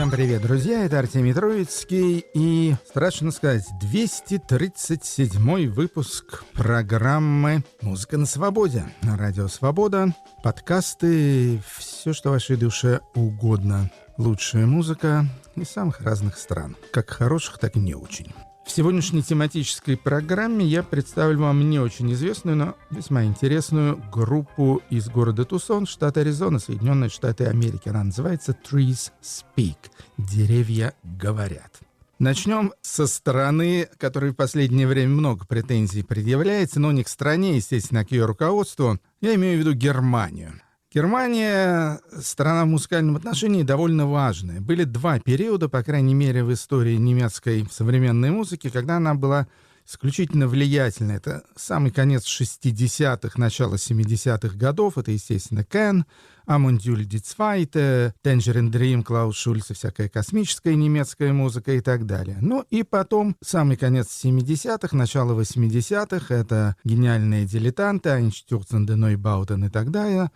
Всем привет, друзья, это Артемий Троицкий и, страшно сказать, 237-й выпуск программы «Музыка на свободе» на Радио Свобода. Подкасты, все, что вашей душе угодно. Лучшая музыка из самых разных стран, как хороших, так и не очень. В сегодняшней тематической программе я представлю вам не очень известную, но весьма интересную группу из города Тусон, штат Аризона, Соединенные Штаты Америки. Она называется Trees Speak. Деревья говорят. Начнем со страны, которой в последнее время много претензий предъявляется, но не к стране, естественно, а к ее руководству. Я имею в виду Германию. Германия — страна в музыкальном отношении довольно важная. Были два периода, по крайней мере, в истории немецкой современной музыки, когда она была исключительно влиятельна. Это самый конец 60-х, начало 70-х годов. Это, естественно, Кен, Амундюль ди Цвайте, Tangerine Dream, Клаус Шульце, всякая космическая немецкая музыка и так далее. Ну и потом самый конец 70-х, начало 80-х. Это гениальные дилетанты, Einstürzen, de Neubauten и так далее.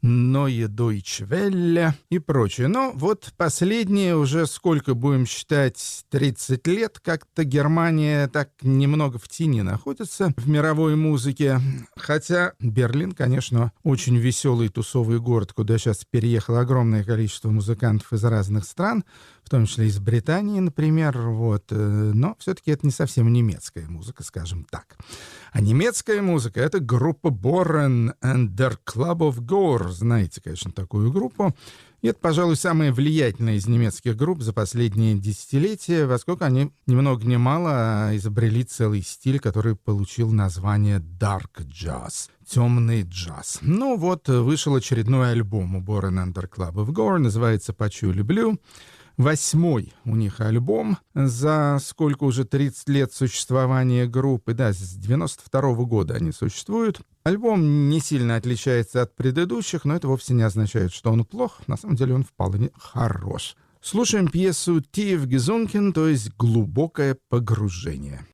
Neue Deutsche Welle и прочее. Но вот последние уже, сколько будем считать, 30 лет, как-то Германия так немного в тени находится в мировой музыке. Хотя Берлин, конечно, очень веселый тусовый город, куда сейчас переехало огромное количество музыкантов из разных стран, в том числе из Британии, например. Вот. Но все-таки это не совсем немецкая музыка, скажем так. А немецкая музыка — это группа Bohren and der Club of Gore. Знаете, конечно, такую группу. И это, пожалуй, самая влиятельная из немецких групп за последние десятилетия, поскольку они ни много ни мало изобрели целый стиль, который получил название Dark Jazz. Темный джаз. Ну вот, вышел очередной альбом у Bohren and der Club of Gore, называется «Почуй, люблю». 8-й у них альбом за сколько уже 30 лет существования группы. Да, с 92-го года они существуют. Альбом не сильно отличается от предыдущих, но это вовсе не означает, что он плох. На самом деле он вполне хорош. Слушаем пьесу «Tief gesunken», то есть «Глубокое погружение».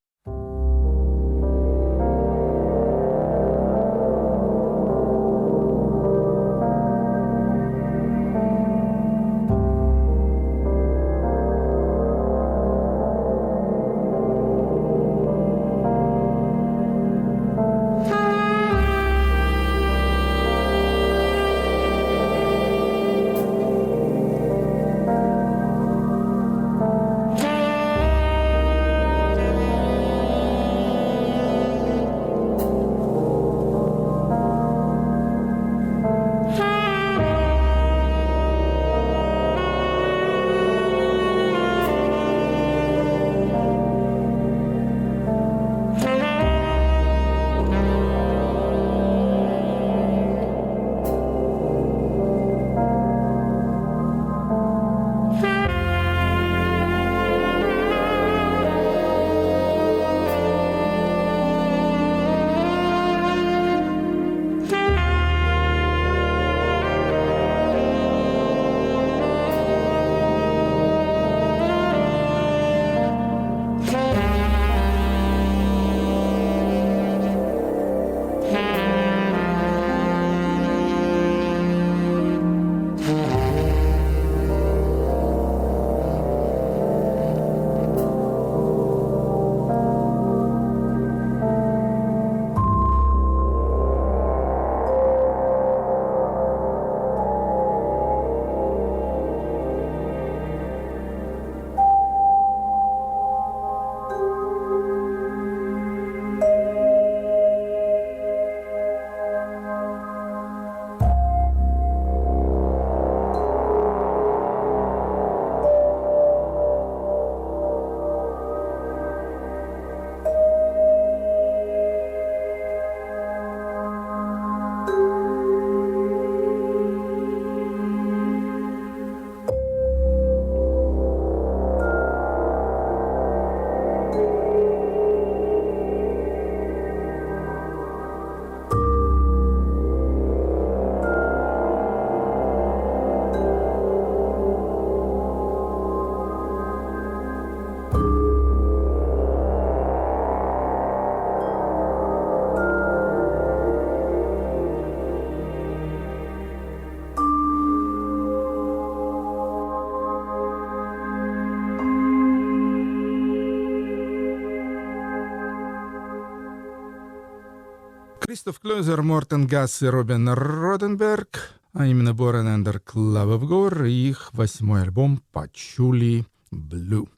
Кристоф Клойзер, Мортен Гасс и Робин Роденберг, а именно Борен Эндер Клавовгор и их 8-й альбом «Пачули Блю».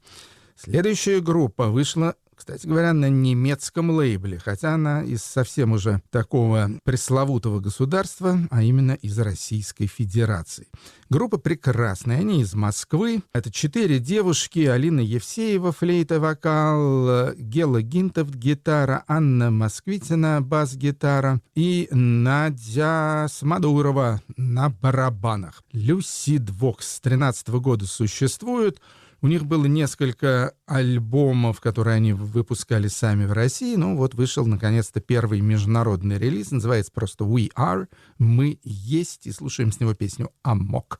Следующая группа вышла, кстати говоря, на немецком лейбле, хотя она из совсем уже такого пресловутого государства, а именно из Российской Федерации. Группа прекрасная, они из Москвы. Это 4 девушки: Алина Евсеева, флейта, вокал, Гела Гинтов, гитара, Анна Москвитина, бас-гитара и Надя Смадурова на барабанах. Lucid Vox с 2013 года существует. У них было несколько альбомов, которые они выпускали сами в России. Ну вот вышел, наконец-то, первый международный релиз. Называется просто «We Are», «Мы есть». И слушаем с него песню «Амок».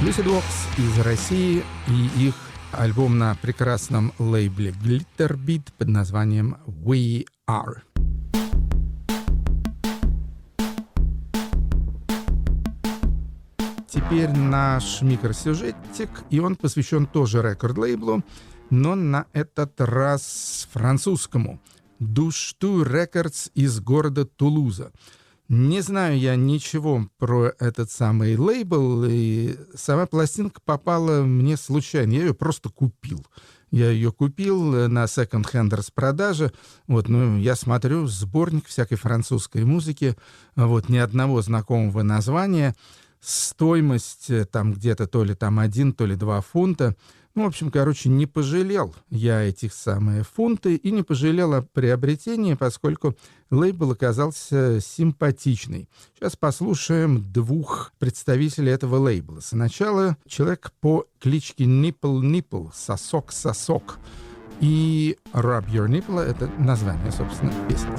Lucid Vox из России и их альбом на прекрасном лейбле Glitterbeat под названием «We Are». Теперь наш микросюжетик, и он посвящен тоже рекорд-лейблу, но на этот раз французскому. Душту Records из города Тулуза. Не знаю я ничего про этот самый лейбл, и сама пластинка попала мне случайно. Я ее просто купил. Я ее купил на секонд-хенд распродаже. Вот, ну, я смотрю, сборник всякой французской музыки. Вот, ни одного знакомого названия. стоимость там где-то то ли там 1, то ли 2 фунта. Ну, в общем, не пожалел я этих самых фунты и не пожалел о приобретении, поскольку лейбл оказался симпатичный. Сейчас послушаем 2 представителей этого лейбла. Сначала человек по кличке Nipple Nipple, Сосок. И Rub Your Nipple — это название, собственно, песни.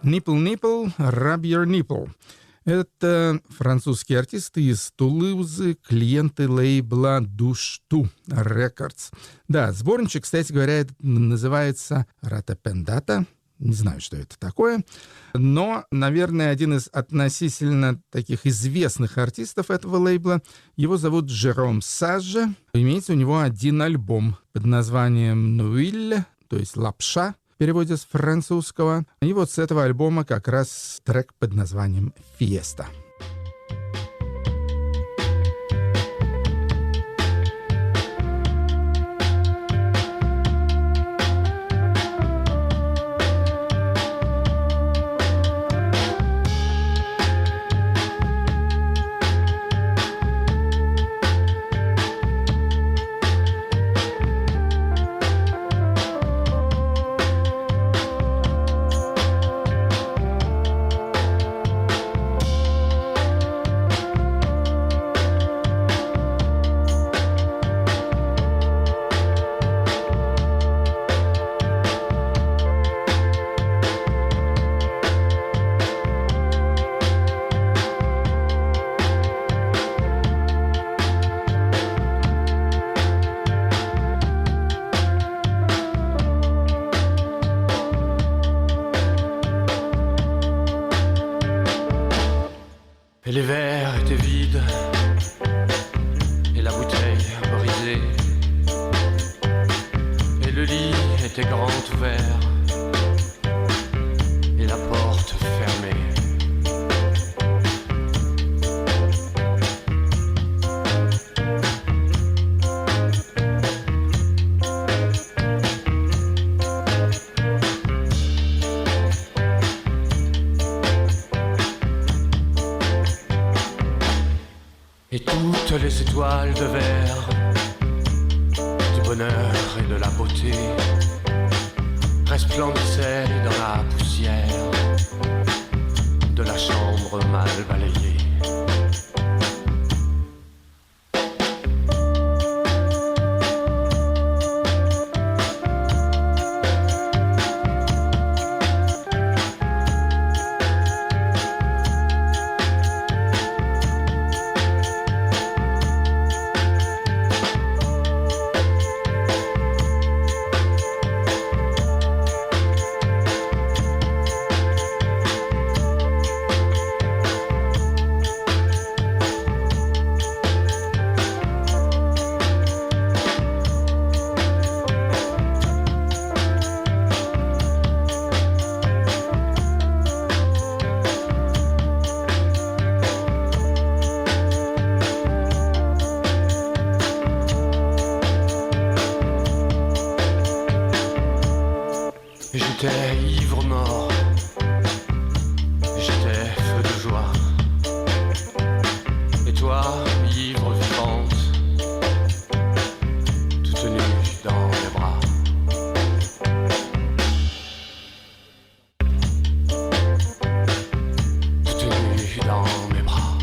Nipple Nipple, Rub Your Nipple. Это французские артисты из Тулузы, клиенты лейбла Душту Records. Да, сборничек, кстати говоря, называется «Ратапендата». Не знаю, что это такое. Но, наверное, один из относительно таких известных артистов этого лейбла. Его зовут Жером Саже. Имеется у него один альбом под названием «Нуиль», то есть «Лапша», в переводе с французского. И вот с этого альбома как раз трек под названием «Фиеста». les étoiles de verre, du bonheur et de la beauté resplendissaient dans la poussière de la chambre mal balayée. J'étais ivre mort, j'étais feu de joie. Et toi, ivre vivante, toute nue dans mes bras. Toute nue dans mes bras.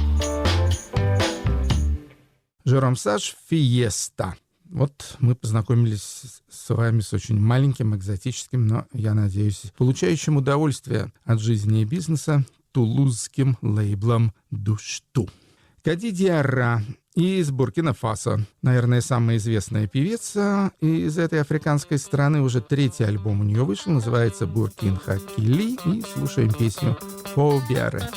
Жером Саш, «Фиеста». Вот мы познакомились с вами с очень маленьким, экзотическим, но, я надеюсь, получающим удовольствие от жизни и бизнеса тулузским лейблом «Душту». Кади Диарра из Буркина-Фасо. Наверное, самая известная певица из этой африканской страны. Уже 3-й альбом у нее вышел, называется «Буркин Хакили». И слушаем песню «Фо Биаре».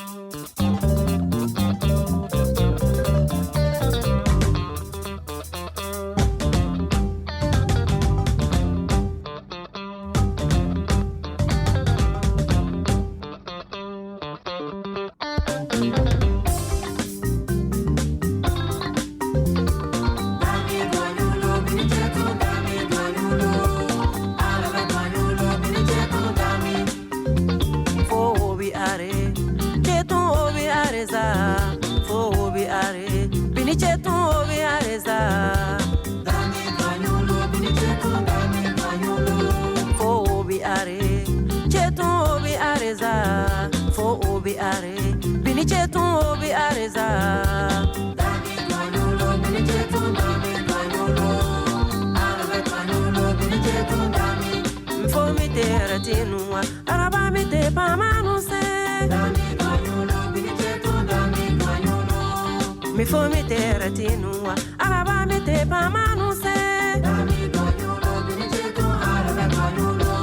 Mi fo mi terra tinua, araba mi te pa manuse. Dami gonyulo, bini chetu, arabe gonyulo.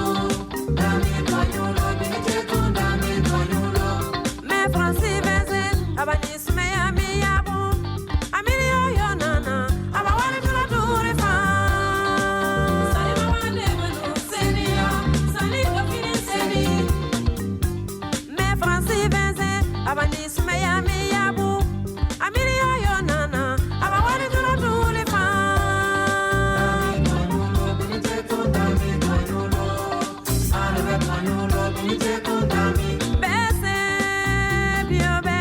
Dami gonyulo, bini chetu, dami gonyulo. Me fransi beze, abani sume ya mi yabu. Amiri yo nana, aba wali tula dure fa. Sali mama de manu seni ya, sali kafini seni. Me fransi beze, abani sume ya mi yabu. Amiri yo nana, aba wali tula dure fa. Dami gonyulo, bini chetu, dami gonyulo. Arabe gonyulo, bini chetu, dami. Bese, biobe.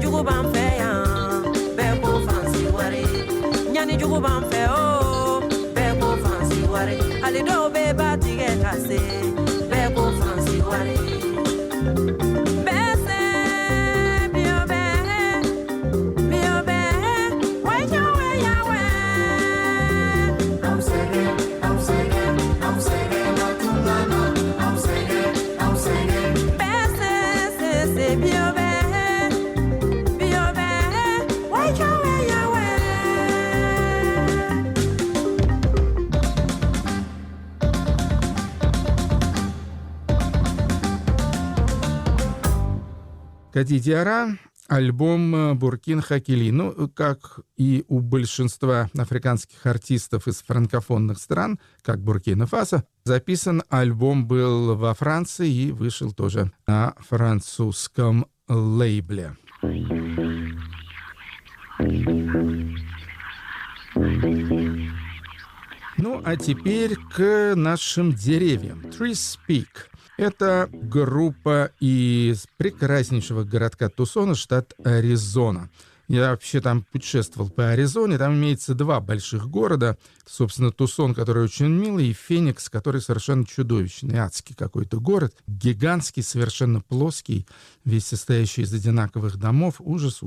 Jugo yani jugu b'an fɛ o bɛɛ ko Faransi wari hali dɔw bɛ ba tigɛ ka se bɛɛ ko Faransi wari bɛɛ se bio bɛɛ wɛjɛ wɛyawɛ aw sɛgɛ la tungana aw sɛgɛ bɛɛ se bio bɛɛ wɛjɛ wɛyawɛ. Кадидиара, альбом Буркин Хакили. Ну, как и у большинства африканских артистов из франкофонных стран, как Буркина-Фасо, записан альбом был во Франции и вышел тоже на французском лейбле. Ну, а теперь к нашим деревьям. Trees Speak. Это группа из прекраснейшего городка Тусона, штат Аризона. Я вообще там путешествовал по Аризоне. Там имеется два больших города. Собственно, Тусон, который очень милый, и Феникс, который совершенно чудовищный, адский какой-то город. Гигантский, совершенно плоский, весь состоящий из одинаковых домов. Ужас.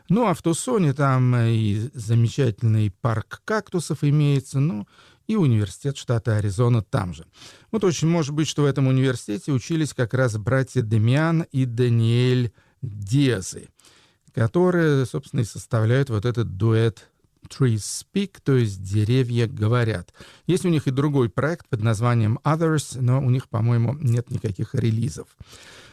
Ну, а в Тусоне там и замечательный парк кактусов имеется, ну, и университет штата Аризона там же. Вот очень может быть, что в этом университете учились как раз братья Демиан и Даниэль Диазы, которые, собственно, и составляют вот этот дуэт Trees Speak, то есть «Деревья говорят». Есть у них и другой проект под названием Others, но у них, по-моему, нет никаких релизов.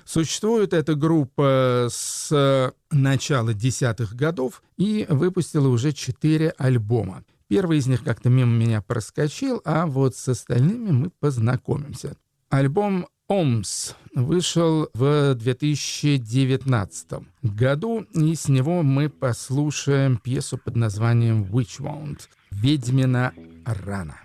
Существует эта группа с начала 10-х годов и выпустила уже 4 альбома. Первый из них как-то мимо меня проскочил, а вот с остальными мы познакомимся. Альбом «Омс» вышел в 2019 году, и с него мы послушаем пьесу под названием «Witch Wound» — «Ведьмина рана».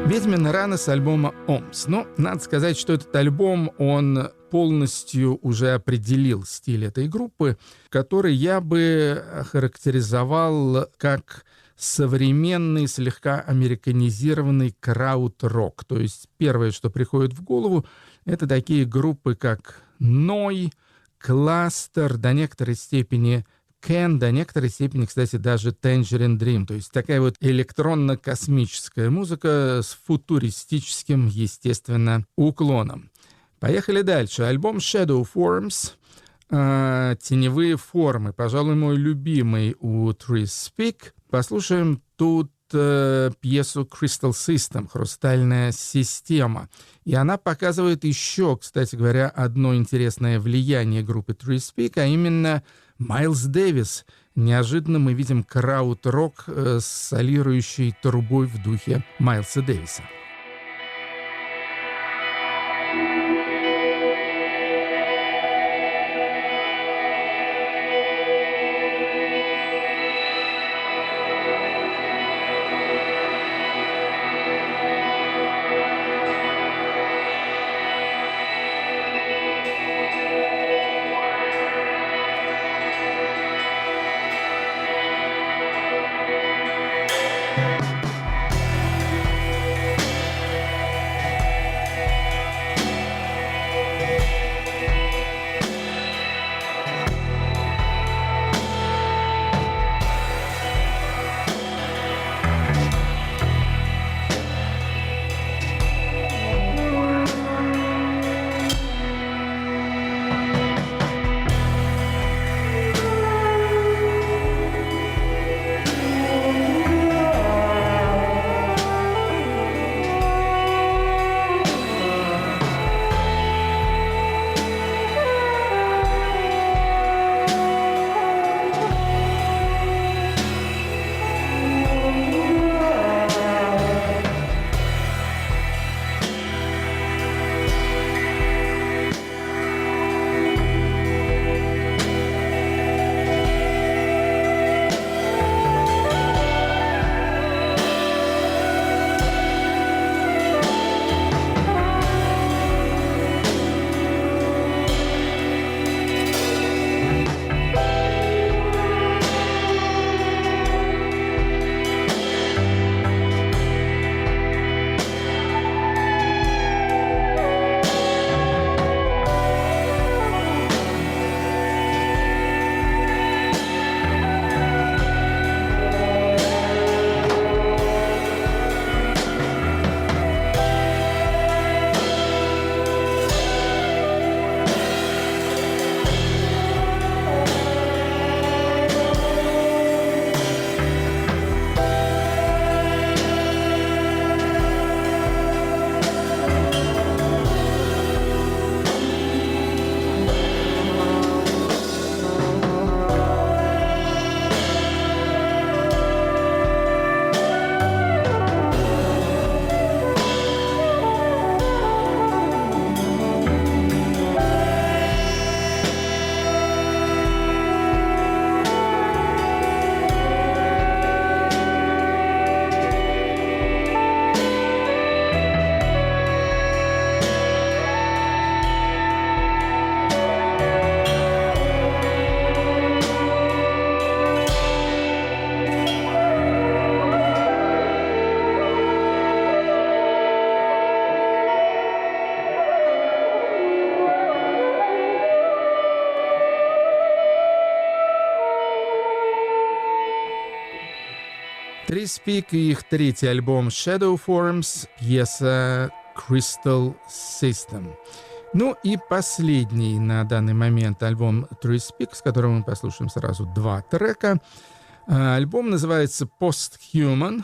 «Ведьмина рана» с альбома «Омс». Но надо сказать, что этот альбом, он полностью уже определил стиль этой группы, который я бы охарактеризовал как современный, слегка американизированный крауд-рок. То есть первое, что приходит в голову, это такие группы, как «Ной», «Кластер», до некоторой степени «Кен», до некоторой степени, кстати, даже «Tangerine Dream». То есть такая вот электронно-космическая музыка с футуристическим, естественно, уклоном. Поехали дальше. Альбом «Shadow Forms», «Теневые формы». Пожалуй, мой любимый у Trees Speak. Послушаем тут пьесу Crystal System, «Хрустальная система». И она показывает еще, кстати говоря, одно интересное влияние группы Three Speak, а именно Майлз Дэвис. Неожиданно мы видим крауд-рок с солирующей трубой в духе Майлса Дэвиса. Three Speak и их третий альбом Shadow Forms, пьеса Crystal System. Ну и последний на данный момент альбом Three Speak, с которым мы послушаем сразу два трека. Альбом называется Posthuman.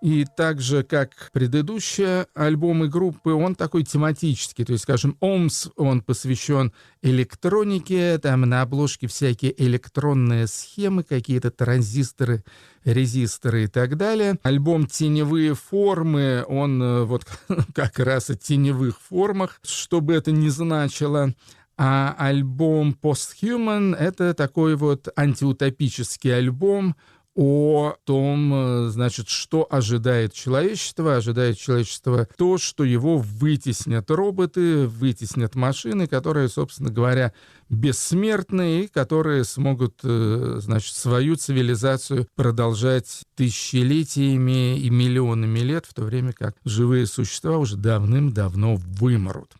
И так же, как предыдущие альбомы группы, он такой тематический. То есть, скажем, Омс, он посвящен электронике, там на обложке всякие электронные схемы, какие-то транзисторы, резисторы и так далее. Альбом «Теневые формы», он вот как раз о теневых формах, что бы это ни значило. А альбом Posthuman — это такой вот антиутопический альбом о том, значит, что ожидает человечество. Ожидает человечество то, что его вытеснят роботы, вытеснят машины, которые, собственно говоря, бессмертны и которые смогут, значит, свою цивилизацию продолжать тысячелетиями и миллионами лет, в то время как живые существа уже давным-давно вымрут.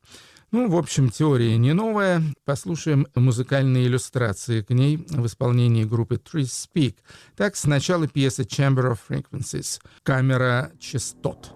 Ну, в общем, теория не новая. Послушаем музыкальные иллюстрации к ней в исполнении группы Three Speak. Так, сначала пьеса Chamber of Frequencies, камера частот.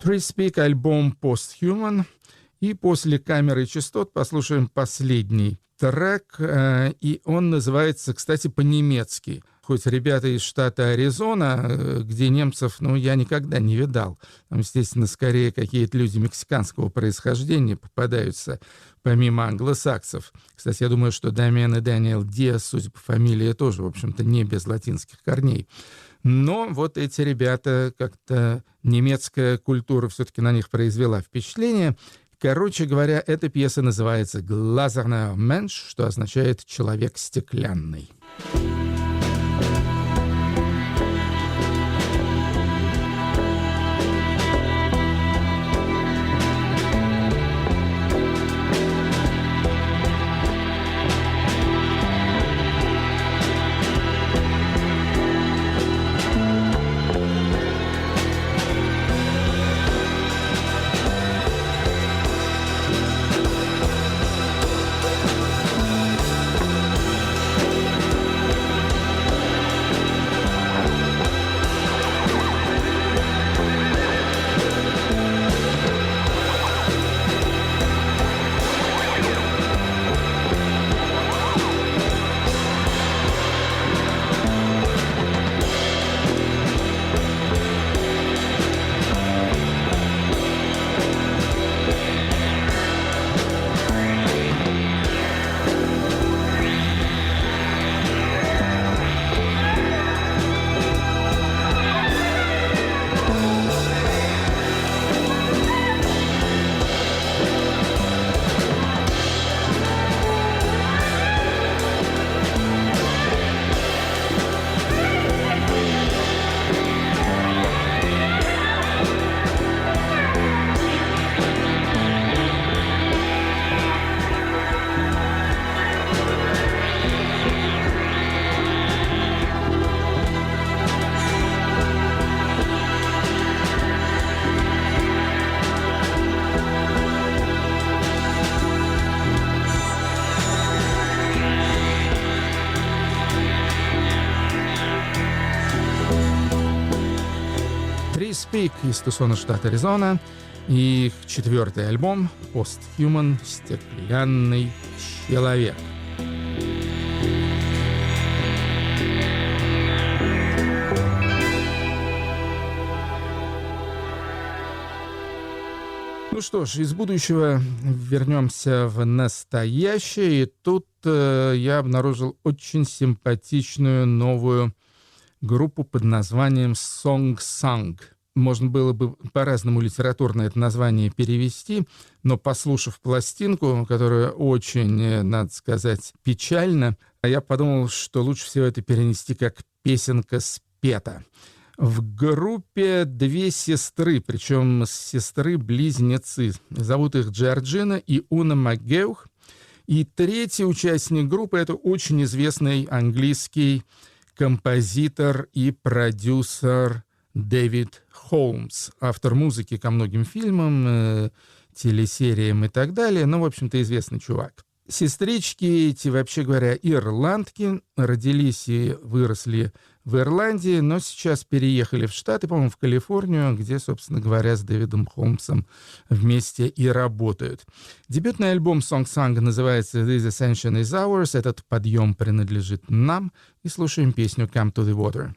Free Speak, альбом Posthuman. И после «Камеры частот» послушаем последний трек, и он называется, кстати, по-немецки. Хоть ребята из штата Аризона, где немцев, я никогда не видал. Там, естественно, скорее какие-то люди мексиканского происхождения попадаются, помимо англосаксов. Кстати, я думаю, что Дамиан и Даниэл Диас, судя по фамилии, тоже, в общем-то, не без латинских корней. Но вот эти ребята, как-то немецкая культура все-таки на них произвела впечатление. Короче говоря, эта пьеса называется «Gläserner Mensch», что означает «человек стеклянный». Speak из Тусона, штат Аризона, и их 4-й альбом Posthuman, «Стеклянный человек». Ну что ж, из будущего вернемся в настоящее, и тут я обнаружил очень симпатичную новую группу под названием Song Sang. Можно было бы по-разному литературно это название перевести, но, послушав пластинку, которая очень, надо сказать, печальна, я подумал, что лучше всего это перенести как «песенка спета». В группе 2 сестры, причем сестры-близнецы. Зовут их Джорджина и Уна Макгеух. И 3-й участник группы — это очень известный английский композитор и продюсер Дэвид Холмс, автор музыки ко многим фильмам, телесериям и так далее. В общем-то, известный чувак. Сестрички эти, вообще говоря, ирландки, родились и выросли в Ирландии, но сейчас переехали в Штаты, по-моему, в Калифорнию, где, собственно говоря, с Дэвидом Холмсом вместе и работают. Дебютный альбом Song Sang называется «This Ascension is Ours». Этот подъем принадлежит нам. И слушаем песню «Come to the Water».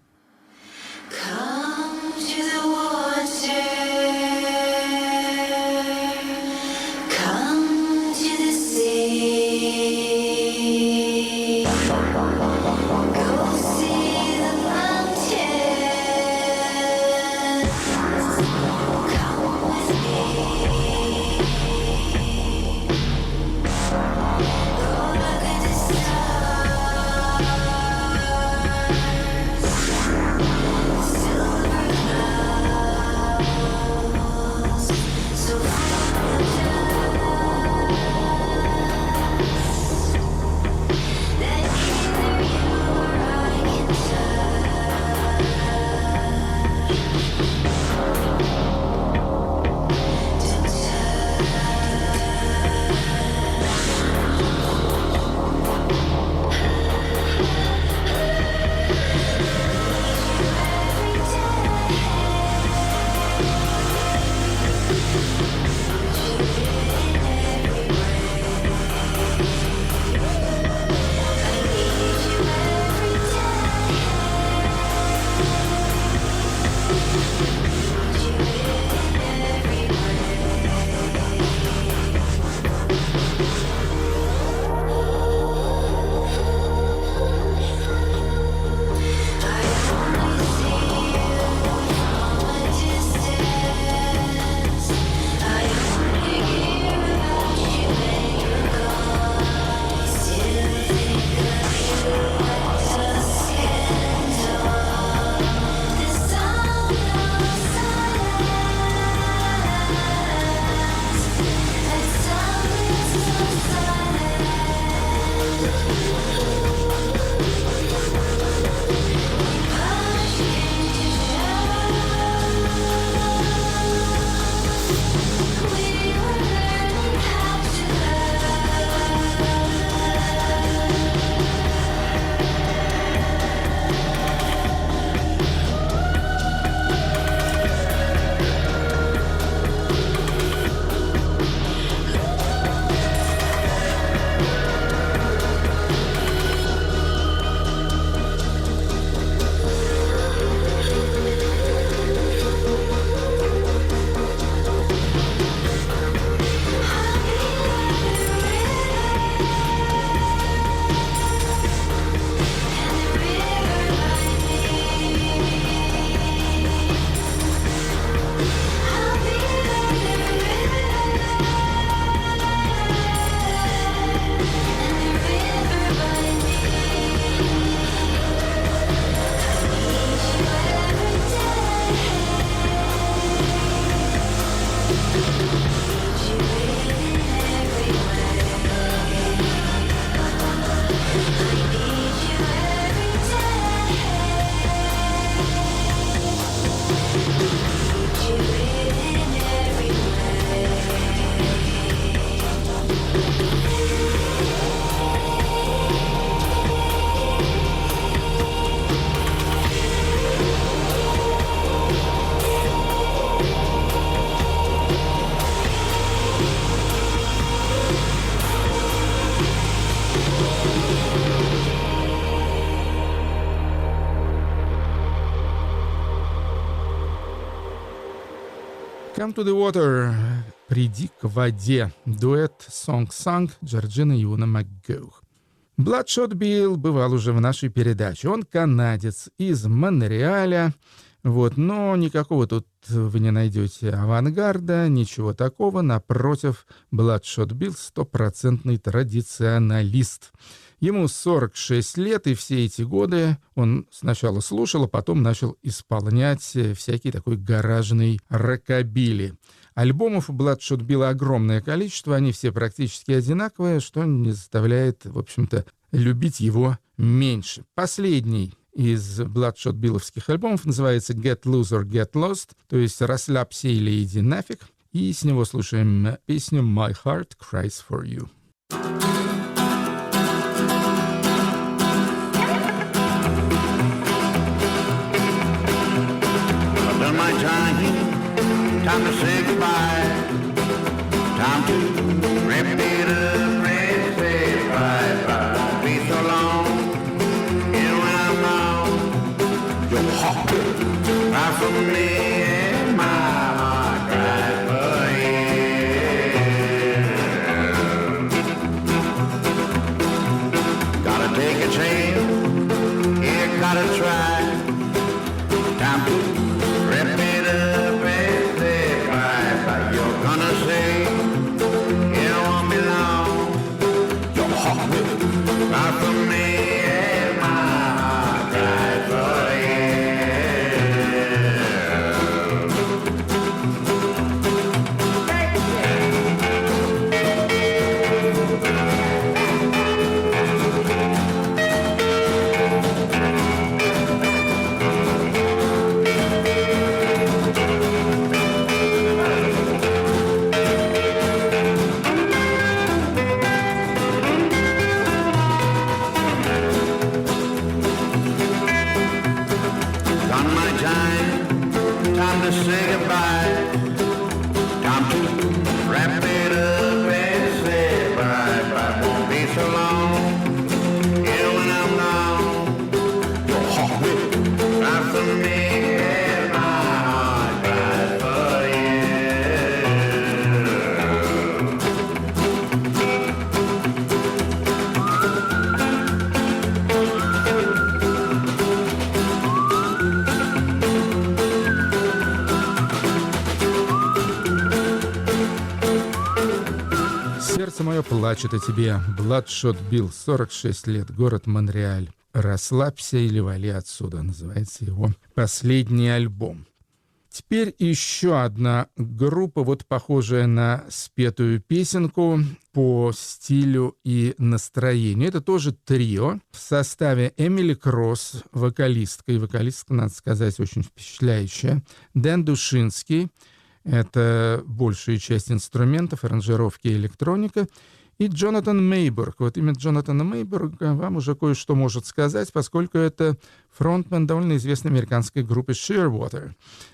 Come to the Water, приди к воде. Дуэт Song Sung Джорджина и Уна МакГоух. Bloodshot Bill бывал уже в нашей передаче. Он канадец из Монреаля. Но никакого тут вы не найдете авангарда, ничего такого. Напротив, Bloodshot Bill — стопроцентный традиционалист. Ему 46 лет, и все эти годы он сначала слушал, а потом начал исполнять всякий такой гаражный рокобили. Альбомов у Bloodshot Bill'а огромное количество, они все практически одинаковые, что не заставляет, в общем-то, любить его меньше. Последний из Bloodshot Bill'овских альбомов называется «Get Loose or Get Lost», то есть «Расслабься или иди нафиг», и с него слушаем песню «My Heart Cries for You». Time to say goodbye. Time to wrap it up and say bye-bye. Won't be so long. And when I'm gone, your heart cry for me and my heart cry for you. Gotta take a chance. Yeah, gotta try. Time to wrap it up. Cry for me and my heart cry for say goodbye. Time to wrap it up and say bye-bye. Won't be so long. Yeah, when I'm gone, your heart will cry for me and my heart cry for you. «Сердце мое плачет о тебе». Bloodshot Bill, 46 лет, город Монреаль. «Расслабься или вали отсюда» называется его последний альбом. Теперь еще одна группа, похожая на спетую песенку по стилю и настроению. Это тоже трио в составе Эмили Кросс, вокалистка, и вокалистка, надо сказать, очень впечатляющая, Дэн Душинский, это большая часть инструментов, аранжировки и электроника, и Джонатан Мейбург. Имя Джонатана Мейбурга вам уже кое-что может сказать, поскольку это фронтмен довольно известной американской группы Shearwater.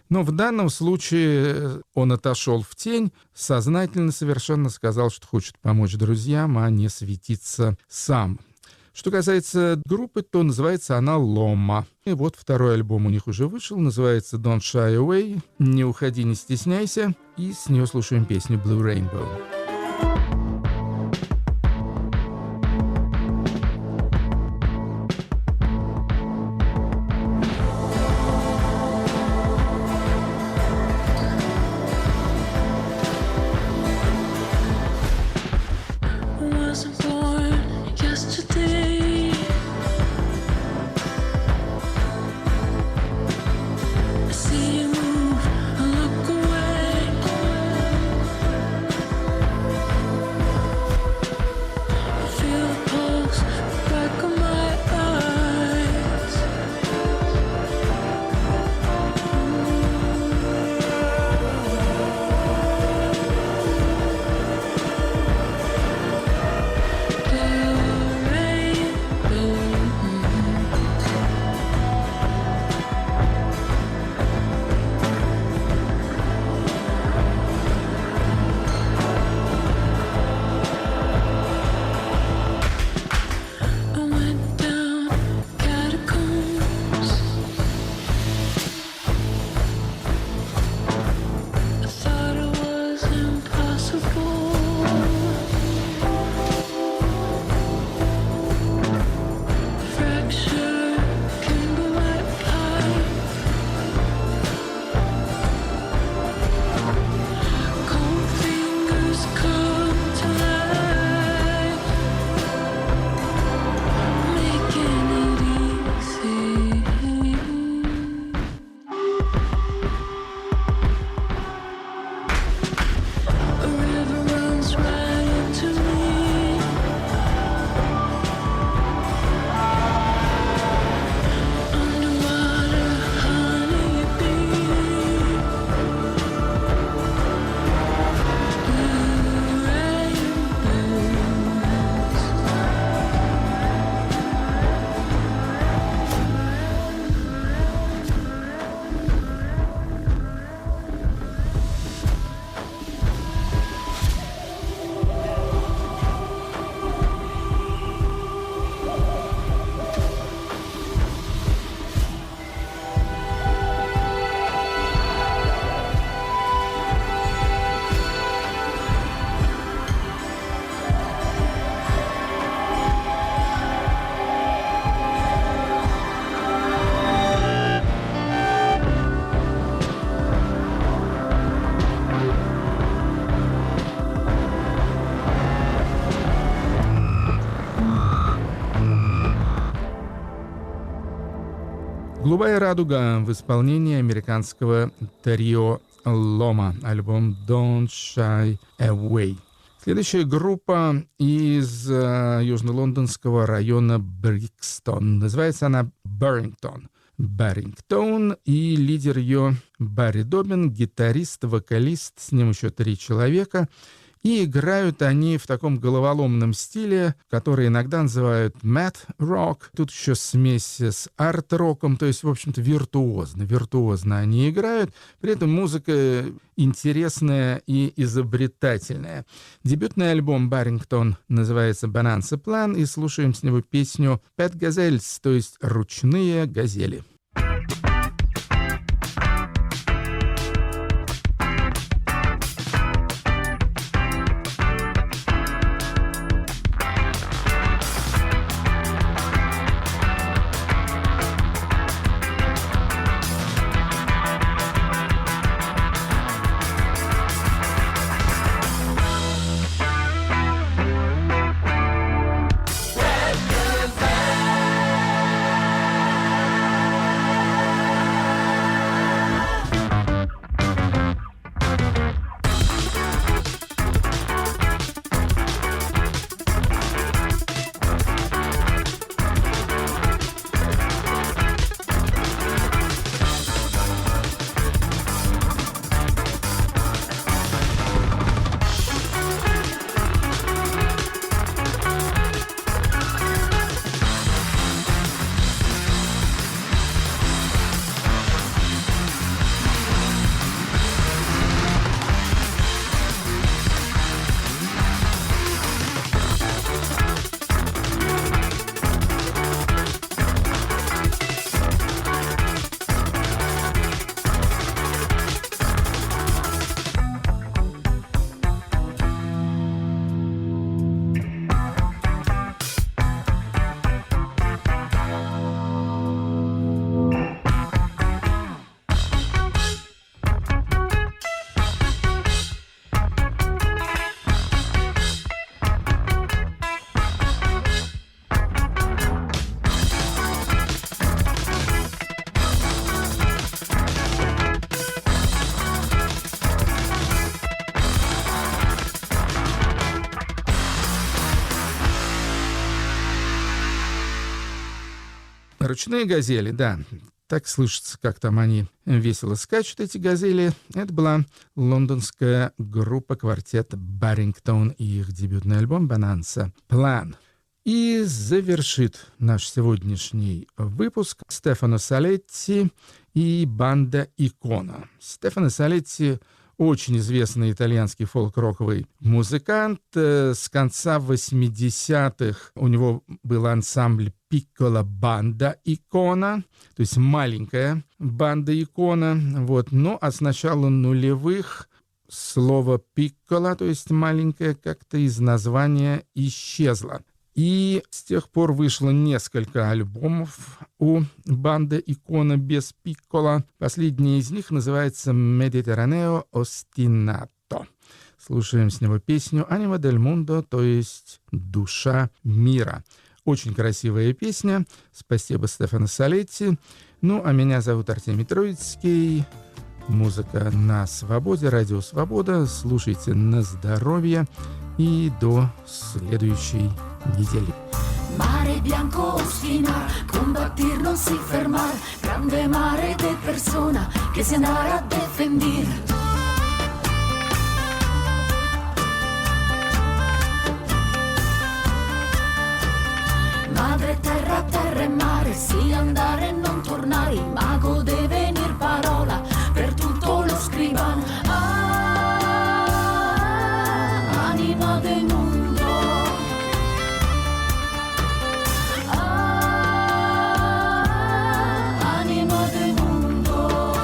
Но в данном случае он отошел в тень, сознательно совершенно сказал, что хочет помочь друзьям, а не светиться сам. Что касается группы, то называется она «Лома». И второй альбом у них уже вышел, называется «Don't Shy Away», «Не уходи, не стесняйся», и с нее слушаем песню «Blue Rainbow». See you move, I look away. «Голубая радуга» в исполнении американского трио «Лома», альбом «Don't Shy Away». Следующая группа из южно-лондонского района Брикстон. Называется она «Баррингтон». Баррингтон, и лидер ее Барри Добин, гитарист, вокалист, с ним еще 3 человека. И играют они в таком головоломном стиле, который иногда называют мат-рок. Тут еще смесь с арт-роком, то есть, в общем-то, виртуозно они играют. При этом музыка интересная и изобретательная. Дебютный альбом «Баррингтон» называется «Bonanza Plan», и слушаем с него песню «Pet Gazelles», то есть «Ручные газели». Ручные газели, да. Так слышится, как там они весело скачут, эти газели. Это была лондонская группа «Квартет Баррингтон» и их дебютный альбом «Bonanza Plan». И завершит наш сегодняшний выпуск Стефано Салетти и банда «Икона». Стефано Салетти — очень известный итальянский фолк-роковый музыкант. С конца 80-х у него был ансамбль «Piccola Banda Icona», то есть маленькая банда «Икона». Вот. Ну, а с начала нулевых слово «пиккола», то есть маленькая, как-то из названия исчезло. И с тех пор вышло несколько альбомов у банды «Икона» без пиккола. Последний из них называется «Mediterraneo Ostinato». Слушаем с него песню «Anima del Mundo», то есть «Душа мира». Очень красивая песня. Спасибо Стефано Салетти. Ну, а меня зовут Артемий Троицкий. Музыка на свободе, радио «Свобода». Слушайте на здоровье. И до следующей недели. Mare bianco ostina, combattir non si fermar, grande mare de persona che si andrà a defendir. Madre terra, terra e mare, sì andare e non tornare, il mago deve venir parola per tutto lo scrivano. Anima del mondo, anima del mondo,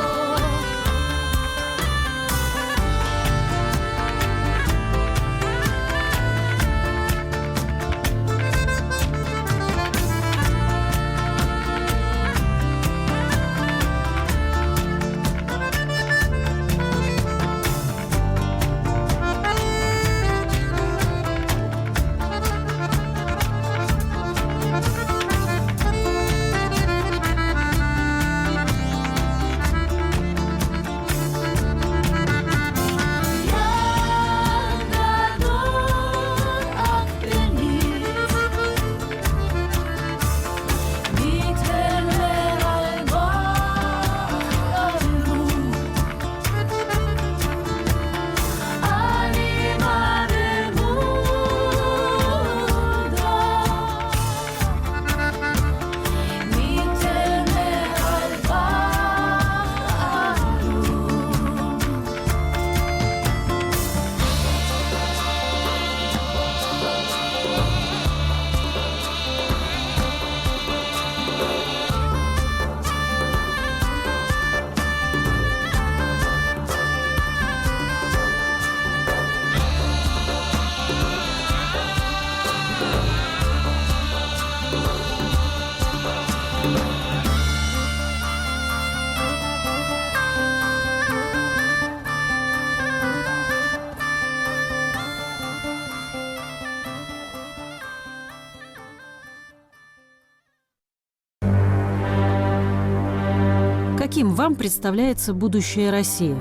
Каким вам представляется будущее России?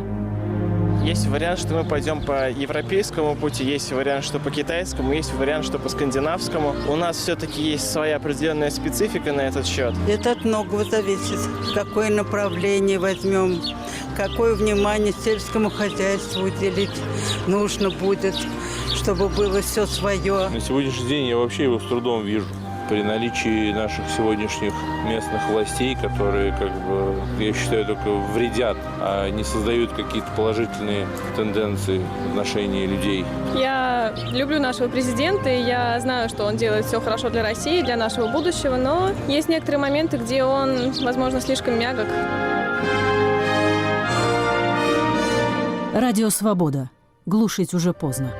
Есть вариант, что мы пойдем по европейскому пути, есть вариант, что по китайскому, есть вариант, что по скандинавскому. У нас все-таки есть своя определенная специфика на этот счет. Это от многого зависит. Какое направление возьмем, какое внимание сельскому хозяйству уделить нужно будет, чтобы было все свое. На сегодняшний день я вообще его с трудом вижу. При наличии наших сегодняшних местных властей, которые, я считаю, только вредят, а не создают какие-то положительные тенденции в отношении людей. Я люблю нашего президента, и я знаю, что он делает все хорошо для России, для нашего будущего, но есть некоторые моменты, где он, возможно, слишком мягок. Радио «Свобода». Глушить уже поздно.